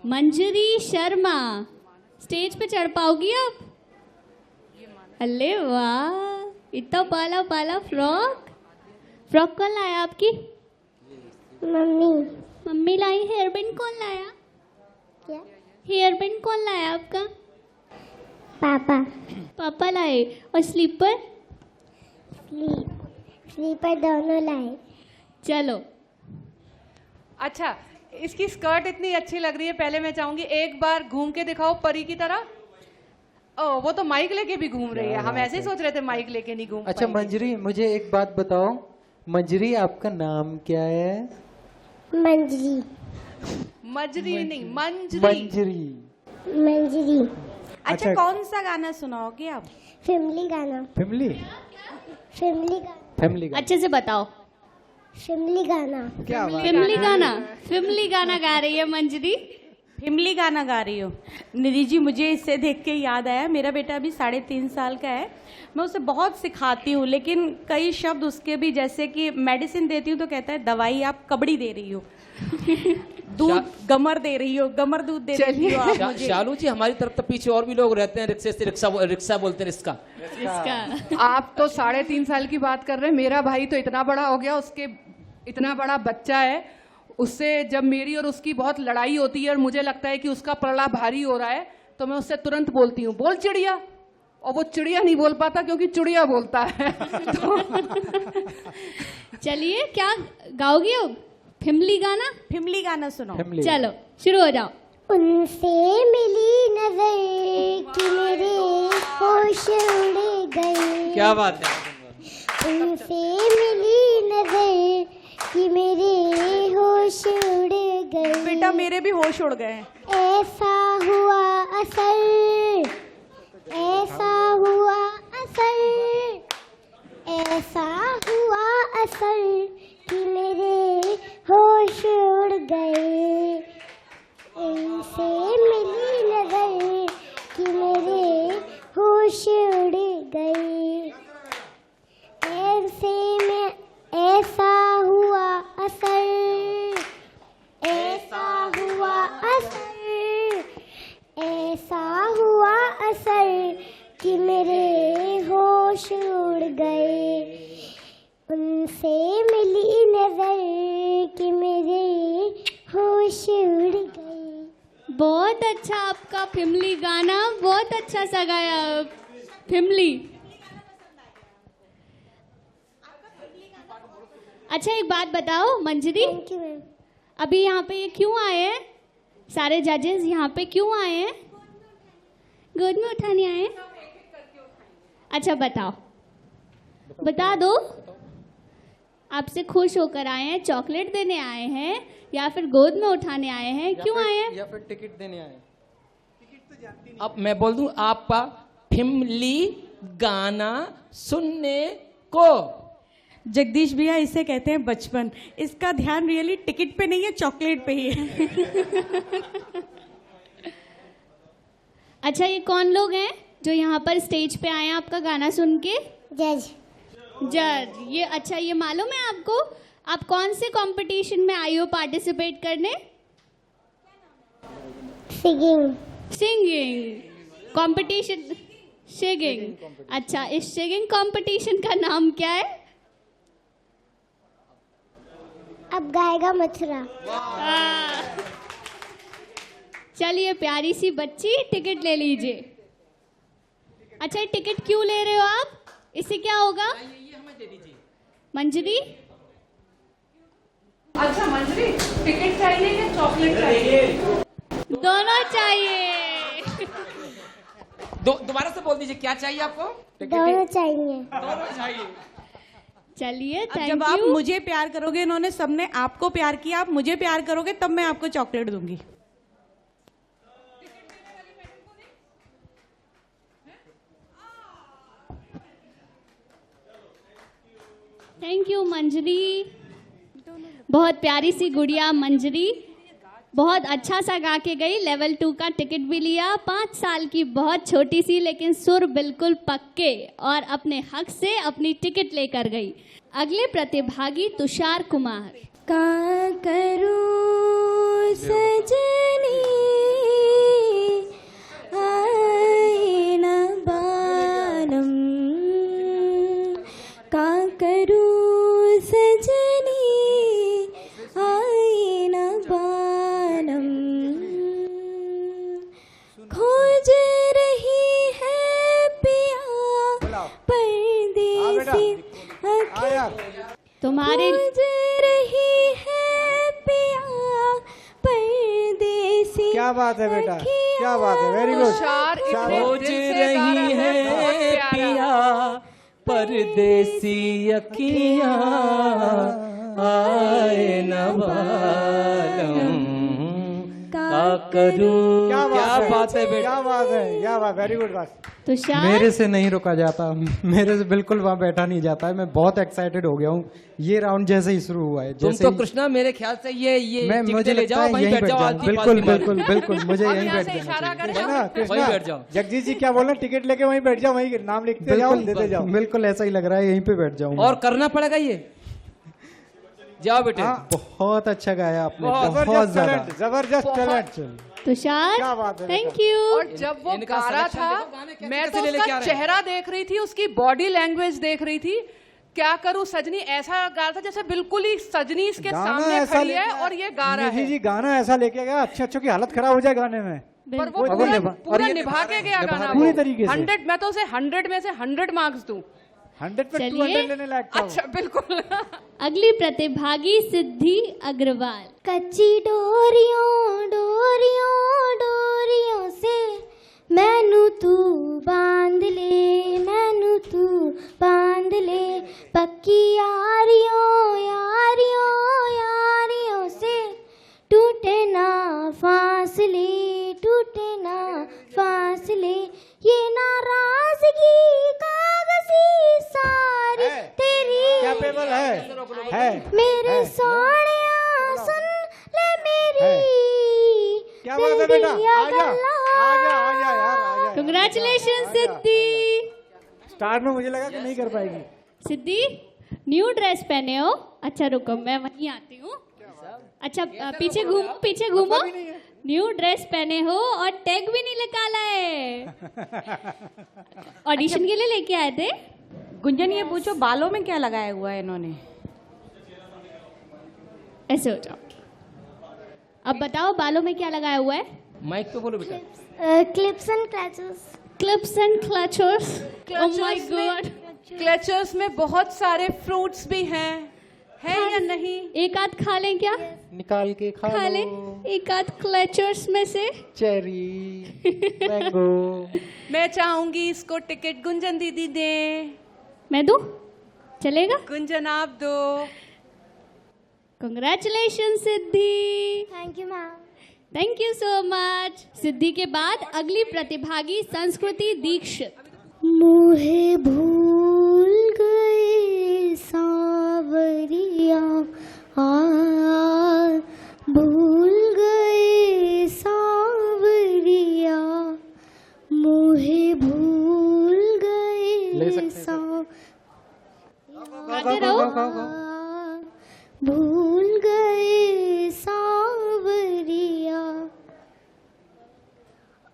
मंजरी शर्मा, स्टेज पे चढ़ पाओगी आप? अरे वाह, इतना पाला पाला फ्रॉक। फ्रॉक कौन लाया आपकी? मम्मी। मम्मी लाई। हेयर बैंड कौन लाया? क्या? हेयर बैंड कौन लाया आपका? पापा। पापा लाए। और स्लीपर? स्लीपर दोनों लाए। चलो। अच्छा, इसकी स्कर्ट इतनी अच्छी लग रही है। पहले मैं चाहूंगी एक बार घूम के दिखाओ परी की तरह। ओ, वो तो माइक लेके भी घूम रही है। हम ऐसे ही सोच रहे थे माइक लेके नहीं घूम अच्छा पाएंगे। मंजरी, मुझे एक बात बताओ, मंजरी आपका नाम क्या है? मंजरी। मजरी नहीं, मंजरी। मंजरी। मंजरी। अच्छा, कौन सा गाना सुनाओगे आप? फैमिली गाना। फैमिली फैमिली गाना। फैमिली का अच्छे से बताओ। फैमिली गाना। क्या बात। फिल्मी गाना। फिल्मी गाना गा रही है मंजरी। फिमली गाना गा रही हो। निधि जी, मुझे इससे देख के याद आया, मेरा बेटा अभी 3.5 साल का है। मैं उसे बहुत सिखाती हूँ, लेकिन कई शब्द उसके भी, जैसे कि मेडिसिन देती हूँ तो कहता है दवाई आप कबड़ी दे रही हो, दूध गमर दे रही हो, गमर दूध दे रही हो आप मुझे। शालू जी, हमारी तरफ तो पीछे और भी लोग रहते हैं, रिक्शे से रिक्शा बोलते हैं रिक्शा। इसका आप तो 3.5 साल की बात कर रहे हैं। मेरा भाई तो इतना बड़ा हो गया, उसके इतना बड़ा बच्चा है। उससे जब मेरी और उसकी बहुत लड़ाई होती है और मुझे लगता है कि उसका पलड़ा भारी हो रहा है, तो मैं उससे तुरंत बोलती हूँ, बोल चिड़िया। और वो चिड़िया नहीं बोल पाता क्योंकि चुड़िया बोलता है। चलिए, क्या गाओगी अब? फिल्मी गाना? फिमली गाना सुनो। फैमिली। चलो शुरू हो जाओ। उनसे मिली नजर कि मेरे होश उड़ गए। क्या बात है। उनसे मिली नजर कि मेरे होश उड़ गए। बेटा मेरे भी होश उड़ गए। ऐसा हुआ असर, ऐसा हुआ असर, ऐसा हुआ असर कि मेरे होश उड़ गए। उनसे मिली नजर कि मेरे होश उड़ गए। ऐसे में ऐसा हुआ असर, ऐसा हुआ असर, ऐसा हुआ असर कि मेरे होश उड़ गए। उनसे मिली नजर कि मेरे होश उड़ गए। बहुत अच्छा आपका फिल्मी गाना, बहुत अच्छा सा गाया फिल्मी। अच्छा, एक बात बताओ मंजरी, थैंक यू मैम। अभी यहाँ पे ये क्यों आए हैं? सारे जजेस यहाँ पे क्यों आए हैं? गोद में उठाने आए हैं? अच्छा बताओ, बता दो। आपसे खुश होकर आए हैं, चॉकलेट देने आए हैं, या फिर गोद में उठाने आए हैं? क्यों आए हैं? या फिर टिकट देने आए? अब मैं बोल दूं आपका फिल्मी गाना सुनने को। जगदीश भैया, इसे कहते हैं बचपन। इसका ध्यान रियली टिकट पे नहीं है, चॉकलेट पे ही है। अच्छा, ये कौन लोग हैं जो यहाँ पर स्टेज पे आए हैं आपका गाना सुन के? जज। जज। ये अच्छा, ये मालूम है आपको आप कौन से कंपटीशन में आई हो पार्टिसिपेट करने? सिंगिंग। Singing competition. सिंगिंग। अच्छा, इस सिंगिंग कंपटीशन का नाम क्या है? अब गाएगा मथुरा। चलिए, प्यारी सी बच्ची, टिकट ले लीजिए। अच्छा, टिकट क्यों ले रहे हो आप? इससे क्या होगा? मंजरी? अच्छा मंजरी, टिकट चाहिए या चॉकलेट चाहिए? दोनों चाहिए। दोबारा से बोल दीजिए, क्या चाहिए आपको? दोनों चाहिए। दोनों चाहिए। चलिए, अब थैंक जब आप यू। मुझे प्यार करोगे, इन्होंने सबने आपको प्यार किया, आप मुझे प्यार करोगे, तब मैं आपको चॉकलेट दूंगी। थैंक यू मंजरी, बहुत प्यारी सी गुड़िया मंजरी, बहुत अच्छा सा गा के गई। लेवल 2 का टिकट भी लिया। 5 साल की, बहुत छोटी सी, लेकिन सुर बिल्कुल पक्के, और अपने हक से अपनी टिकट लेकर गई। अगले प्रतिभागी तुषार कुमार। का करूं सजनी आए न बालम, का करूं सजनी आए न बालम, खोज रही है पिया परदेसी तुम्हारे खोज रही है पिया परदेसी। क्या बात है बेटा, क्या बात है, वेरी गुड। तुषार इतने खोज दिल से गा रही रहा है बहुत प्यारा। पिया परदेसी अखियां आए न बालम, का करूं। क्या बात है बेटा, क्या बात है, क्या बात, वेरी गुड बात। तुषार, मेरे से नहीं रुका जाता, मेरे से बिल्कुल वहाँ बैठा नहीं जाता है। मैं बहुत एक्साइटेड हो गया हूँ। ये राउंड जैसे ही शुरू हुआ है, तुम जैसे तो ही कृष्णा मेरे ख्याल से ये मैं, टिकटें मुझे ले लगता जाओ, है वहीं यहीं बैठ बैठ जाओ। जाऊं। आलती बिल्कुल पालती मार। बिल्कुल बिल्कुल, मुझे अब यहीं यहाँ बैठ से जाना इशारा चाहिए। कर है ना जाओ। कृष्णा? वहीं बैठ जाओ। जगजीत जी क्या बोल रहे हैं, टिकट लेके वहीं बैठ जाओ, वहीं नाम लिखते जाओ, देते जाओ। बिल्कुल ऐसा ही लग रहा है, यहीं पे बैठ जाऊँ। और करना पड़ेगा ये। जाओ बेटे। बहुत अच्छा गाया आपने, बहुत जबरदस्त ज्यादा। टैलेंट, जबरदस्त टैलेंट। तुषार, क्या बात है थैंक यू। और जब वो इनका गा रहा selection था, देखो, गाने कैसे मैं कैसे तो ले लेके आ उसका रहे हैं। चेहरा देख रही थी, उसकी बॉडी लैंग्वेज देख रही थी। क्या करूं सजनी, ऐसा गा रहा था जैसे बिल्कुल ही सजनी इसके सामने खड़ी है और ये गा रहा है। जी गाना ऐसा लेके गया, अच्छे की हालत खराब हो जाए गाने में। पर वो और पूरा ये निभा के गया गाना, पूरी तरीके से। 100, मैं तो उसे 100 में से 100 मार्क्स दूं। 100 पे चलिए। 200 लेने लायक था वो। अच्छा, बिल्कुल। अगली प्रतिभागी सिद्धि अग्रवाल। कच्ची डोरियों डोरियों डोरियों से मैनू तू बांध ले, मैनू तू बांध ले, पक्की यारियों यारियों यारियों से टूटे ना फासले, टूटे ना फासले, ये नाराजगी कागजी सारी तेरी कैपेबल है मेरे सोनिया सुन ले मेरी। क्या बात है बेटा, आजा आजा आजा यार, आजा। कंग्रेचुलेशन सिद्धि। स्टार्ट में मुझे लगा कि नहीं कर पाएगी। सिद्धि, न्यू ड्रेस पहने हो। अच्छा रुको, मैं वहीं आती हूँ। अच्छा पीछे घूमो, पीछे घूमो। न्यू ड्रेस पहने हो और टैग भी नहीं निकाला है। ऑडिशन के लिए लेके आए थे। गुंजन, ये पूछो बालों में क्या लगाया हुआ है इन्होंने? ऐसे हो जाओ। अब बताओ बालों में क्या लगाया हुआ है। माइक पे बोलो बेटा। Clips and clutchers. Clips and clutchers. Oh my God. Clutchers में बहुत सारे फ्रूट्स भी हैं, है या नहीं? एक आध खा लें क्या? निकाल के खा लें एक आध क्लचर्स में से। Cherry, mango. मैं चाहूंगी इसको टिकट गुंजन दीदी दे। मैं दूं? चलेगा? गुंजन आप दो। Congratulation Siddhi. Thank you ma'am. Thank you so much. Siddhi के बाद अगली प्रतिभागी संस्कृति दीक्षित। मुझे भूल गए सावरिया, भूल गए सावरिया, मुझे भूल गए गाते रहो। भूल गए सावरिया,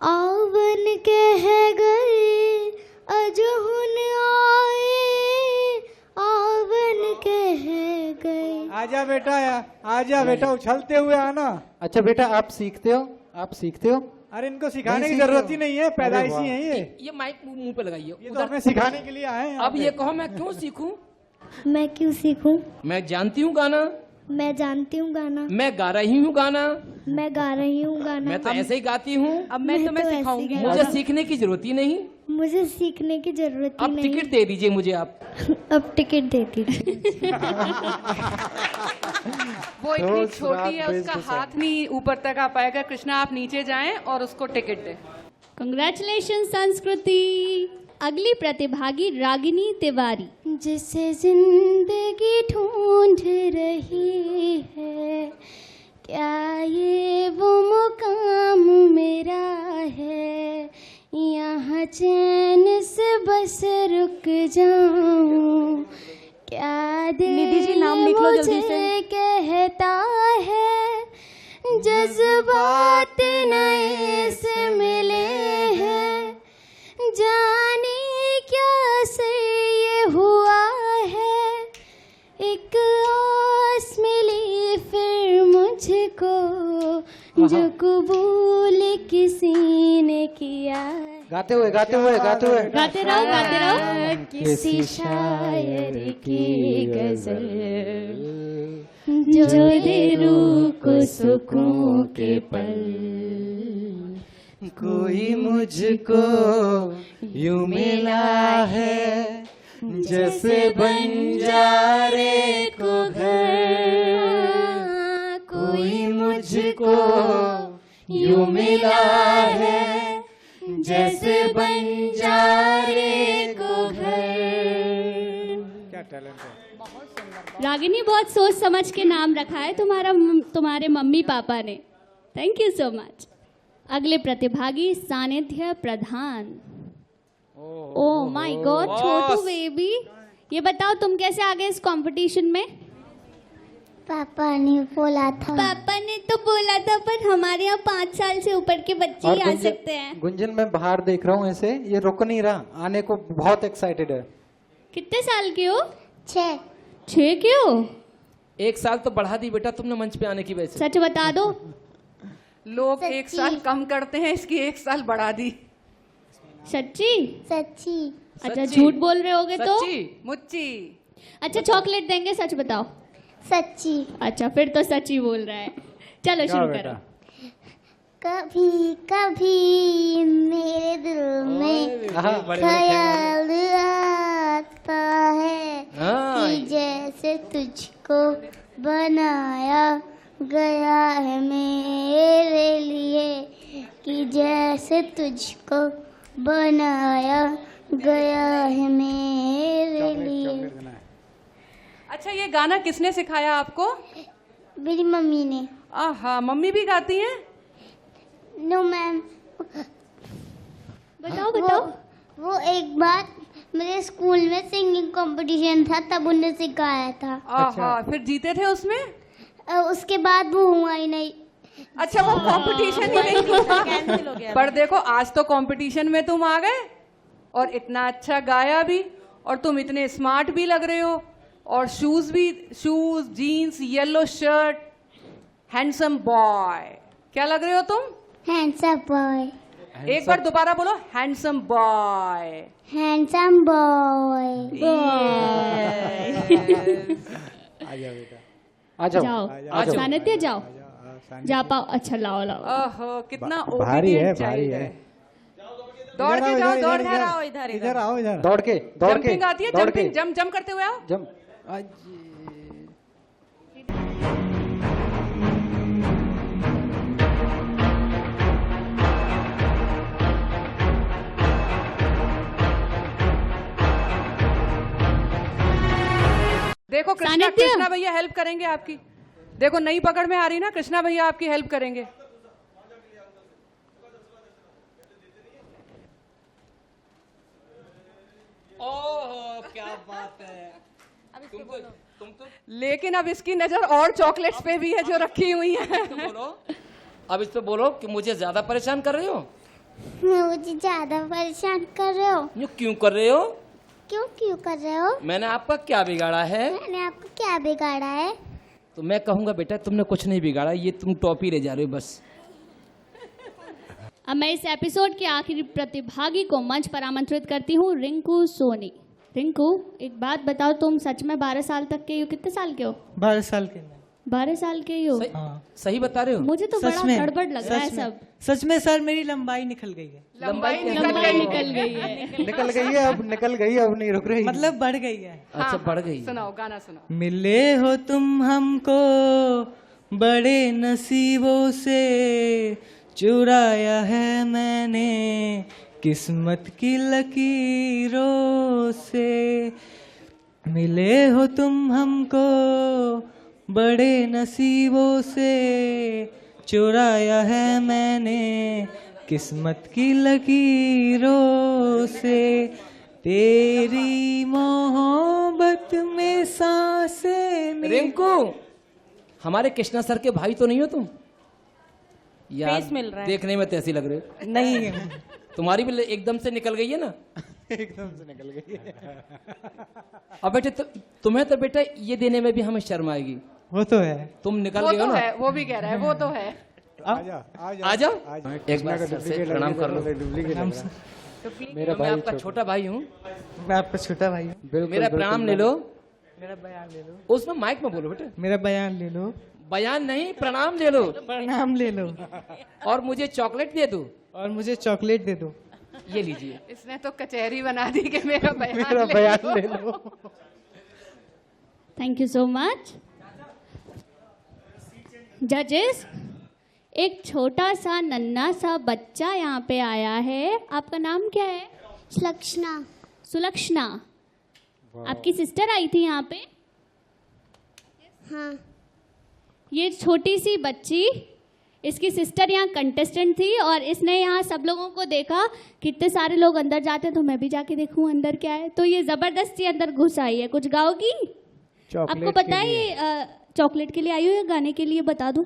आवन कह गए अजहुन आए, आवन कह गए। आजा बेटा यार, आजा बेटा, उछलते हुए आना। अच्छा बेटा, आप सीखते हो, आप सीखते हो? अरे इनको सिखाने नहीं की सीख जरूरत रहे ही हो। नहीं है, पैदाइशी है ये। ये माइक मुंह पे लगाइए। ये तो हमें सिखाने के लिए आए हैं। अब ये कहो मैं क्यों सीखूं? मैं क्यों सीखूं? मैं जानती हूँ गाना, मैं जानती हूँ गाना, मैं गा रही हूँ गाना, मैं गा रही हूँ गाना। मैं तो ऐसे ही गाती हूँ। अब मैं तुम्हें ऐसे सिखाऊंगी। गाना। मुझे सीखने की जरूरत ही नहीं। मुझे सीखने की जरूरत ही अब नहीं। टिकट दे दीजिए मुझे आप। अब टिकट दे दीजिए। वो इतनी छोटी है, उसका हाथ नहीं ऊपर तक आ पाएगा। कृष्णा आप नीचे जाएं और उसको टिकट दें। कंग्रेचुलेशन संस्कृति। अगली प्रतिभागी रागिनी तिवारी। जिसे जिंदगी ढूंढ रही है, क्या ये वो मुकाम मेरा है, यहाँ चैन से बस रुक जाऊं, क्या दिल निधि जी, नाम लिख लो जल्दी से। मुझे कहता है, जज्बात नए से मिले हैं, जाने क्या से ये हुआ है, एक आस मिली फिर मुझको, जो कबूल किसी ने किया है। गाते हुए गाते हुए गाते हुए गाते रहो गाते रहो। किसी शायर की गजल, जो दे रूह को सुकून के पल, कोई मुझको यूं मिला है, जैसे बंजारे को घर, कोई मुझको यूं मिला है, जैसे बंजारे को घर। क्या टैलेंट है। रागिनी, बहुत सोच समझ के नाम रखा है तुम्हारे मम्मी पापा ने। Thank you so much. अगले प्रतिभागी Sanidhya Pradhan. Oh my god, छोटू बेबी, ये बताओ तुम कैसे आ गए इस कंपटीशन में? पापा ने बोला था। पापा ने तो बोला था, पर हमारे यहाँ 5 साल से ऊपर के बच्चे ही आ सकते हैं। गुंजन, मैं बाहर देख रहा हूँ, ऐसे ये रुक नहीं रहा, आने को बहुत एक्साइटेड है। कितने साल के हो? 6 के हो? 1 साल तो बढ़ा दी बेटा तुमने मंच पे आने की वजह से। सच बता दो। लोग 1 साल कम करते हैं, इसकी 1 साल बढ़ा दी। सच्ची? सच्ची। अच्छा, झूठ बोल रहे होगे तो? मुच्ची। अच्छा, चॉकलेट देंगे, सच बताओ। सच्ची। अच्छा, फिर तो सच्ची बोल रहा है। चलो शुरू करो। कभी कभी मेरे दिल में ख्याल आता है कि जैसे तुझको बनाया गया है मेरे लिए, कि जैसे तुझको बनाया गया है मेरे लिए। अच्छा, ये गाना किसने सिखाया आपको? मेरी मम्मी ने। आहा, मम्मी भी गाती हैं? No ma'am. बताओ। वो एक बार मेरे स्कूल में सिंगिंग कंपटीशन था, तब उन्होंने सिखाया था। आहा, फिर जीते थे उसमें? उसके बाद वो हुआ ही नहीं। अच्छा, वो कंपटीशन ही नहीं कैंसिल हो गया। पर देखो, आज तो कंपटीशन में तुम आ गए और इतना अच्छा गाया भी, और तुम इतने स्मार्ट भी लग रहे हो, और shoes jeans, yellow shirt, handsome boy. क्या लग रहे हो तुम? Handsome boy. एक बार दोबारा बोलो, हैंडसम बॉय। Handsome boy. आ जाओ जाओ, सानिध्य जाओ, जा पाओ। अच्छा, लाओ। ओहो, कितना भारी है, obedient भारी child है। दौड़ के जाओ, दौड़ के आओ, इधर आओ, इधर। दौड़ के जंपिंग आती है? जंपिंग जंप करते हुए आओ। जंप। देखो, कृष्णा भैया हेल्प करेंगे आपकी। देखो, नई पकड़ में आ रही ना, कृष्णा भैया आपकी हेल्प करेंगे। ओह, क्या बात है। तुम तो लेकिन अब इसकी नजर और चॉकलेट्स पे भी है जो रखी हुई है। तो बोलो, अब इस पे बोलो कि मुझे ज्यादा परेशान कर रहे हो। मुझे ज्यादा परेशान कर रहे हो। यूं क्यों कर रहे हो? क्यों कर रहे हो? मैंने आपका क्या बिगाड़ा है? मैंने आपको क्या बिगाड़ा है? तो मैं कहूंगा बेटा तुमने कुछ नहीं बिगाड़ा, ये तुम टॉपी ले जा रहे हो बस। अब मैं इस एपिसोड के आखिरी प्रतिभागी को मंच पर आमंत्रित करती हूँ, रिंकू सोनी। रिंकू, एक बात बताओ, तुम सच में 12 साल तक के हो? कितने साल के हो? 12 साल के। 12 साल के ही हो? सही बता रहे हो? मुझे तो बड़ा गड़बड़ लग रहा है सब। सच में सर मेरी लंबाई निकल गई है। लंबाई निकल गई है। निकल गई है, अब नहीं रुक रही। मतलब बढ़ गई है। अच्छा, बढ़ गई। सुनाओ, गाना सुनाओ। मिले हो तुम हमको बड़े नसीबों से, चुराया है मैंने किस्मत की लकीरों से। मिले हो तुम हमको बड़े नसीबों से, चुराया है मैंने किस्मत की लकीरों से। तेरी मोहब्बत में सांसें रिंकू, हमारे कृष्णा सर के भाई तो नहीं हो तुम? यार फेस मिल रहा है। देखने में तो ऐसी लग रहे हो। नहीं तुम्हारी भी एकदम से निकल गई है ना। एकदम से निकल गई है। अब बेटे तुम्हें तो बेटा ये देने में भी हमें शर्म आएगी। वो तो है। तुम निकल वो गए हो तो ना। है, वो भी कह रहा है, वो तो है। आ जाओ एक बार सर से प्रणाम कर लो। मेरा मैं आपका छोटा भाई हूँ। मैं आपका छोटा भाई हूँ। मेरा प्रणाम ले लो। मेरा बयान ले लो। उसमें माइक में बोलो बेटे। मेरा बयान ले लो। बयान नहीं, प्रणाम ले लो। प्रणाम ले लो। और मुझे चॉकलेट दे दो। और मुझे चॉकलेट दे दो। ये लीजिए। इसने तो कचहरी बना दी कि मेरा बयान ले लो। थैंक यू सो मच जजेस। एक छोटा सा नन्हा सा बच्चा यहाँ पे आया है। आपका नाम क्या है? सुलक्षणा। सुलक्षणा, आपकी सिस्टर आई थी यहाँ पे? हाँ। ये छोटी सी बच्ची, इसकी सिस्टर यहाँ कंटेस्टेंट थी और इसने यहाँ सब लोगों को देखा, कितने सारे लोग अंदर जाते हैं तो मैं भी जाके देखूं अंदर क्या है, तो ये जबरदस्ती अंदर घुस आई है। कुछ गाओगी? आपको पता है ये चॉकलेट के लिए आई हो या गाने के लिए बता दूं?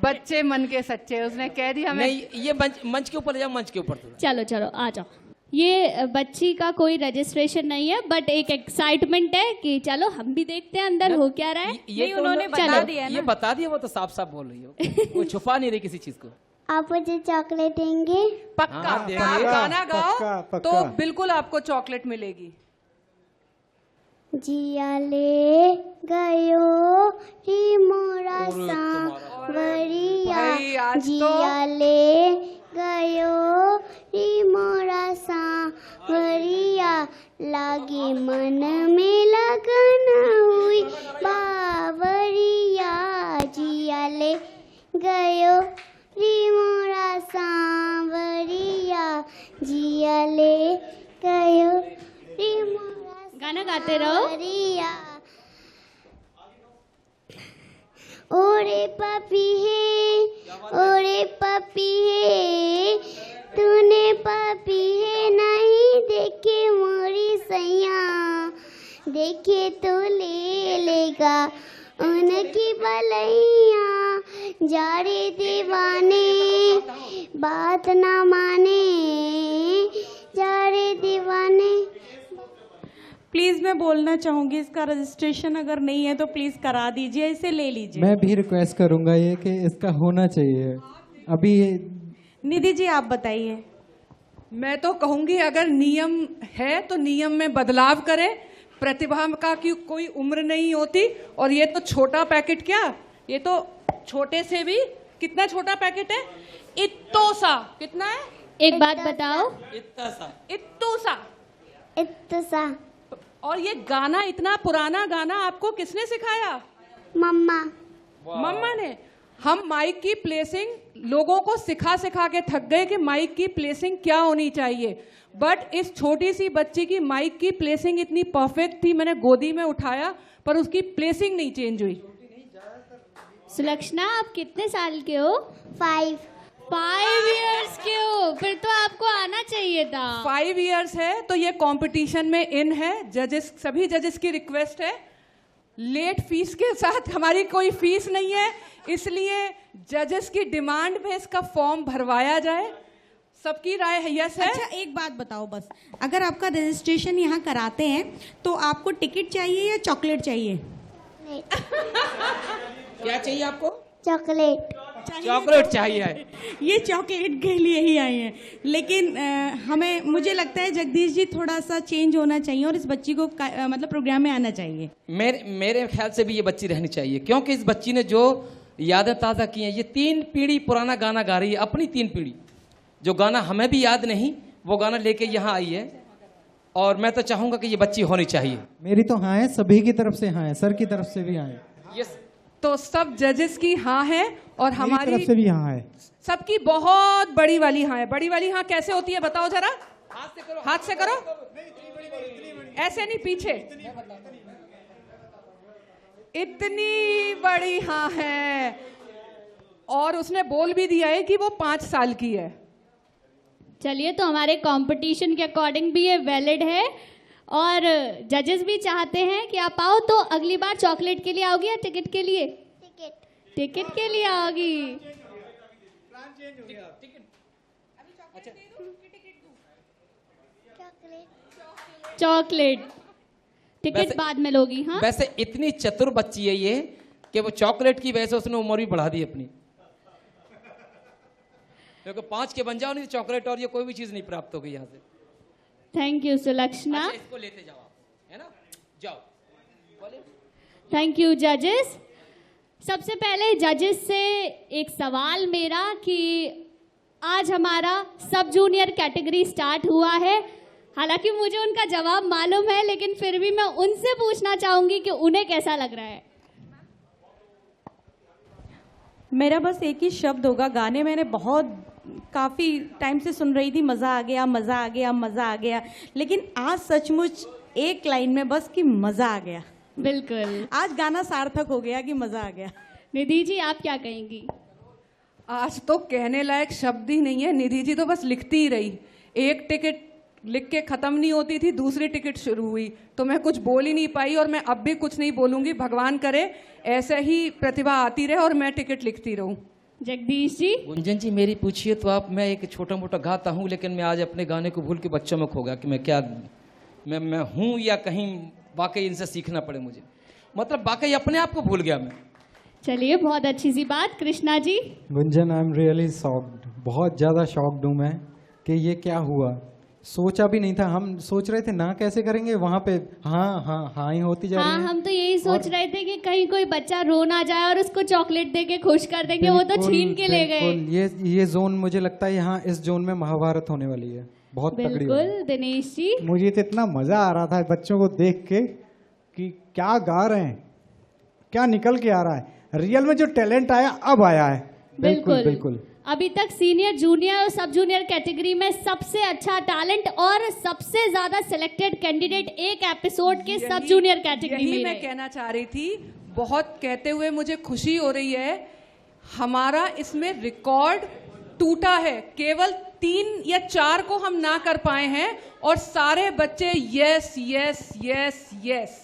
बच्चे मन के सच्चे, उसने कह दिया। नहीं, ये मंच के ऊपर ले जाओ, मंच के ऊपर। चलो चलो आ जाओ। ये बच्ची का कोई रजिस्ट्रेशन नहीं है, बट एक एक्साइटमेंट है कि चलो हम भी देखते हैं अंदर हो क्या रहा है। ये उन्होंने बता दिया है ना। ये बता दिया, वो तो साफ साफ बोल रही हो। वो छुपा नहीं रही किसी चीज को। आप मुझे चॉकलेट देंगे? पक्का। हाँ, देंगे। आप गाना गाओ पक्का। तो बिल्कुल आपको चॉकलेट मिलेगी। जिया ले गयो री मोरा सांवरिया, भाई, आज तो- जिया ले गयो री मोरा सांवरिया, लागे मन में लगन हुई बावरिया, जिया ले गयो री मोरा सांवरिया, जिया ले गयो री मोरा गाना गाते रहो। सांवरिया। ओरे पपी है, तूने पपी है नहीं देखे मोरी सैया, देखे तो ले लेगा उनकी बलैया, जा रे दीवाने बात ना माने, जा रे दीवाने। प्लीज मैं बोलना चाहूंगी, इसका रजिस्ट्रेशन अगर नहीं है तो प्लीज करा दीजिए, इसे ले लीजिए। मैं भी रिक्वेस्ट करूंगा ये कि इसका होना चाहिए अभी। निधि जी आप बताइए। मैं तो कहूंगी अगर नियम है तो नियम में बदलाव करें। प्रतिभा का की कोई उम्र नहीं होती। और ये तो छोटा पैकेट, क्या ये तो छोटे से भी, कितना छोटा पैकेट है, इत्तो सा, कितना है? एक बात बताओ, इत्तो सा। और ये गाना, इतना पुराना गाना आपको किसने सिखाया? मम्मा। मम्मा ने। हम माइक की प्लेसिंग लोगों को सिखा सिखा के थक गए कि माइक की प्लेसिंग क्या होनी चाहिए, बट इस छोटी सी बच्ची की माइक की प्लेसिंग इतनी परफेक्ट थी, मैंने गोदी में उठाया पर उसकी प्लेसिंग नहीं चेंज हुई। सुलक्षणा आप कितने साल के हो? 5 इयर्स के हो, फिर तो आपको आना चाहिए था। 5 इयर्स है तो ये कंपटीशन में इन है। जजेस, सभी जजेस की रिक्वेस्ट है, लेट फीस के साथ, हमारी कोई फीस नहीं है, इसलिए जजेस की डिमांड पे इसका फॉर्म भरवाया जाए। सबकी राय है यस है? अच्छा एक बात बताओ बस, अगर आपका रजिस्ट्रेशन यहाँ कराते हैं तो आपको टिकट चाहिए या चॉकलेट चाहिए? क्या चाहिए आपको? चॉकलेट। चॉकलेट चाहिए। ये चॉकलेट के लिए ही आए हैं, लेकिन मुझे लगता है जगदीश जी थोड़ा सा चेंज होना चाहिए और इस बच्ची को मतलब प्रोग्राम में आना चाहिए। मेरे ख्याल से भी ये बच्ची रहनी चाहिए, क्योंकि इस बच्ची ने जो यादें ताज़ा की हैं, ये 3 पीढ़ी पुराना गाना गा रही है, अपनी 3 पीढ़ी, जो गाना हमें भी याद नहीं वो गाना लेके यहाँ आई है, और मैं तो चाहूंगा कि ये बच्ची होनी चाहिए। मेरी तो हाँ है, सभी की तरफ से हाँ है, सर की तरफ से भी हाँ है। यस, तो सब जजेस की हाँ है और मेरी हमारी तरफ से भी हाँ है। सबकी बहुत बड़ी वाली हाँ है। बड़ी वाली हाँ कैसे होती है बताओ जरा, हाथ से करो, ऐसे नहीं, पीछे। इतनी बड़ी हाँ है, और उसने बोल भी दिया है कि वो 5 साल की है। चलिए, तो हमारे कंपटीशन के अकॉर्डिंग भी ये वैलिड है, और जजेस भी चाहते हैं कि आप आओ। तो अगली बार चॉकलेट के लिए आओगी या टिकट के लिए? टिकट के लिए आओगी। चॉकलेट, टिकट बाद में लोगी। हाँ, वैसे इतनी चतुर बच्ची है ये कि वो चॉकलेट की वजह से उसने उम्र भी बढ़ा दी अपनी, क्योंकि 5 के बन जाओ नहीं चॉकलेट और ये कोई भी चीज नहीं प्राप्त होगी यहाँ से। Thank you Sulakshana. अच्छा, इसको लेते जाओ आप, है ना, जाओ। थैंक यू जजेस। सबसे पहले जजेस से एक सवाल मेरा कि आज हमारा सब जूनियर कैटेगरी स्टार्ट हुआ है। हालांकि मुझे उनका जवाब मालूम है, लेकिन फिर भी मैं उनसे पूछना चाहूंगी कि उन्हें कैसा लग रहा है। मेरा बस एक ही शब्द होगा, गाने मैंने बहुत काफ़ी टाइम से सुन रही थी, मज़ा आ गया, मज़ा आ गया, मज़ा आ गया, लेकिन आज सचमुच एक लाइन में बस कि मज़ा आ गया। बिल्कुल, आज गाना सार्थक हो गया कि मज़ा आ गया। निधि जी, आप क्या कहेंगी? आज तो कहने लायक शब्द ही नहीं है। निधि जी तो बस लिखती ही रही, एक टिकट लिख के खत्म नहीं होती थी, दूसरी टिकट शुरू हुई, तो मैं कुछ बोल ही नहीं पाई, और मैं अब भी कुछ नहीं बोलूंगी। भगवान करे ऐसे ही प्रतिभा आती रहे और मैं टिकट लिखती रहूं। जगदीश जी। गुंजन जी, मेरी पूछिए तो आप, मैं एक छोटा मोटा गाता हूँ, लेकिन मैं आज अपने गाने को भूल के बच्चों में खो गया कि मैं क्या, मैं हूँ या कहीं वाकई इनसे सीखना पड़े मुझे, मतलब वाकई अपने आप को भूल गया मैं। चलिए, बहुत अच्छी सी बात। Krishna ji. Gunjan, I am really shocked, बहुत ज़्यादा शॉक्ड हूँ मैं कि ये क्या हुआ। सोचा भी नहीं था, हम सोच रहे थे ना कैसे करेंगे, वहाँ पे हाँ हाँ हाँ ही होती जा रही है। हम तो यही सोच रहे थे कि कहीं कोई बच्चा रो ना जाए और उसको चॉकलेट दे के खुश कर देंगे, वो तो छीन के ले गए। ये जोन, मुझे लगता है यहाँ इस जोन में महाभारत होने वाली है, बहुत तगड़ी है। बिल्कुल। दिनेश जी। मुझे तो इतना मजा आ रहा था बच्चों को देख के कि क्या गा रहे हैं, क्या निकल के आ रहा है। रियल में जो टैलेंट आया अब आया है। बिल्कुल बिल्कुल। अभी तक सीनियर, जूनियर और सब जूनियर कैटेगरी में सबसे अच्छा टैलेंट और सबसे ज्यादा सिलेक्टेड कैंडिडेट एक एपिसोड के सब जूनियर कैटेगरी में। मैं कहना चाह रही थी, बहुत कहते हुए मुझे खुशी हो रही है, हमारा इसमें रिकॉर्ड टूटा है। केवल 3 या 4 को हम ना कर पाए हैं और सारे बच्चे यस यस यस यस।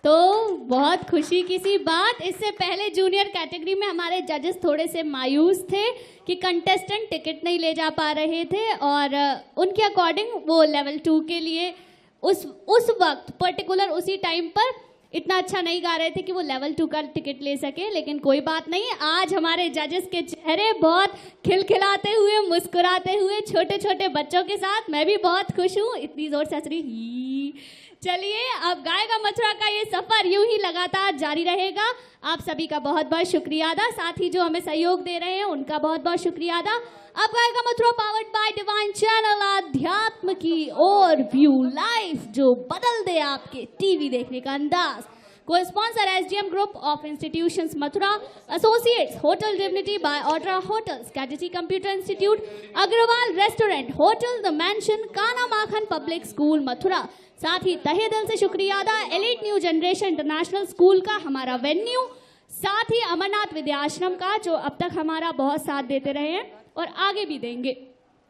तो बहुत खुशी की सी बात। इससे पहले जूनियर कैटेगरी में हमारे जजेस थोड़े से मायूस थे कि कंटेस्टेंट टिकट नहीं ले जा पा रहे थे, और उनके अकॉर्डिंग वो लेवल 2 के लिए उस वक्त पर्टिकुलर उसी टाइम पर इतना अच्छा नहीं गा रहे थे कि वो लेवल 2 का टिकट ले सके। लेकिन कोई बात नहीं, आज हमारे जजेस के चेहरे बहुत खिलखिलाते हुए, मुस्कुराते हुए, छोटे छोटे बच्चों के साथ। मैं भी बहुत खुश हूँ, इतनी जोर से हंस रही ही। चलिए, अब गाएगा मथुरा का ये सफर यूं ही लगातार जारी रहेगा। आप सभी का बहुत बहुत शुक्रिया अदा, साथ ही जो हमें सहयोग दे रहे हैं उनका बहुत बहुत शुक्रिया अदा। अब गाएगा Mathura powered by divine channel, आध्यात्म की ओर व्यू लाइव, जो बदल दे आपके टीवी देखने का अंदाज। को sponsor SGM group of institutions Mathura, associates hotel dignity by order hotels, K D T computer institute, Agrawal restaurant, hotel the mansion, Kanha Makhan public school Mathura. साथ ही तहे दिल से शुक्रिया अदा elite new generation international school का, हमारा वेन्यू, साथ ही अमरनाथ विद्याश्रम का, जो अब तक हमारा बहुत साथ देते रहे हैं और आगे भी देंगे।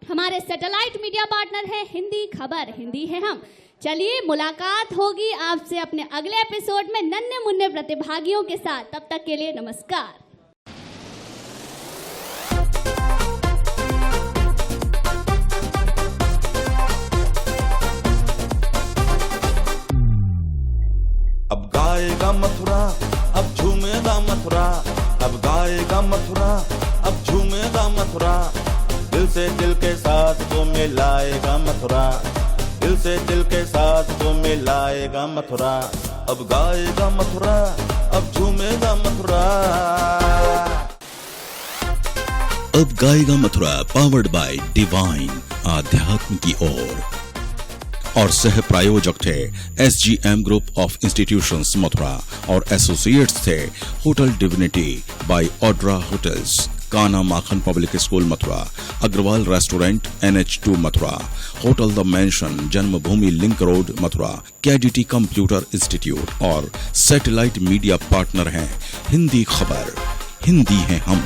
हमारे सैटेलाइट मीडिया पार्टनर है हिंदी खबर, हिंदी है हम। चलिए, मुलाकात होगी आपसे अपने अगले एपिसोड में नन्हे मुन्ने प्रतिभागियों के साथ। तब तक के लिए नमस्कार। अब गाएगा मथुरा, अब झूमेगा मथुरा, अब गाएगा मथुरा, अब झूमेगा मथुरा, दिल से दिल के साथ तो मिलाएगा मथुरा, दिल से दिल के साथ तो मिलाएगा मथुरा। अब गाएगा मथुरा, अब झूमेगा मथुरा। अब गाएगा मथुरा पावर्ड बाय डिवाइन आध्यात्म की ओर और सह प्रायोजक थे SGM group of institutions Mathura और एसोसिएट्स थे hotel divinity by Audra hotels, Kanha Makhan public school Mathura, Agrawal restaurant NH2 Mathura, hotel the mansion Janmabhoomi link road Mathura, KDT computer institute और सैटेलाइट मीडिया पार्टनर हैं हिंदी खबर, हिंदी हैं हम।